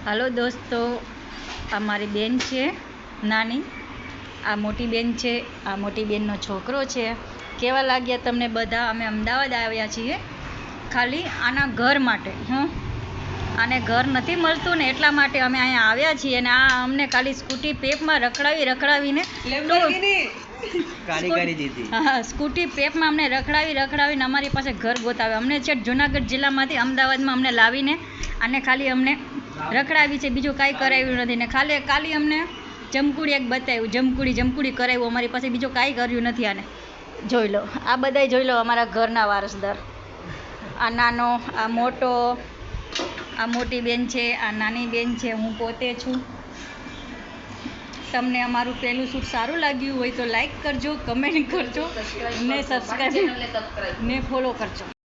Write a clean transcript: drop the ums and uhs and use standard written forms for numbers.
હાલો દોસ્તો, આ મારી બેન છે નાની, આ મોટી બેન છે, આ મોટી બેનનો છોકરો છે. કેવા લાગ્યા તમને બધા? અમે અમદાવાદ આવ્યા છીએ ખાલી આના ઘર માટે. આને ઘર નથી મળતું ને એટલા માટે અમે અહીંયા આવ્યા છીએ. અને આ અમને ખાલી સ્કૂટી પેપમાં રખડાવીને સ્કૂટી પેપમાં અમને રખડાવીને અમારી પાસે ઘર ગોતાવે. અમને છે જુનાગઢ જિલ્લામાંથી અમદાવાદમાં અમને લાવીને આને ખાલી અમને રખડાવી છે, બીજું કાંઈ કરાવ્યું નથી. ને ખાલી અમને જમકુડી એક બતાવ્યું, જમકુડી કરાવ્યું. અમારી પાસે બીજું કાંઈ કર્યું નથી. આને જોઈ લો, આ બધાય જોઈ લો અમારા ઘરના વારસદાર. આ નાનો, આ મોટો, આ મોટી બેન છે, આ નાની બેન છે, હું પોતે છું. તમને અમારું પહેલું શૂટ સારું લાગ્યું હોય તો લાઈક કરજો, કમેન્ટ કરજો ને સબસ્ક્રાઈબ ને ફોલો કરજો.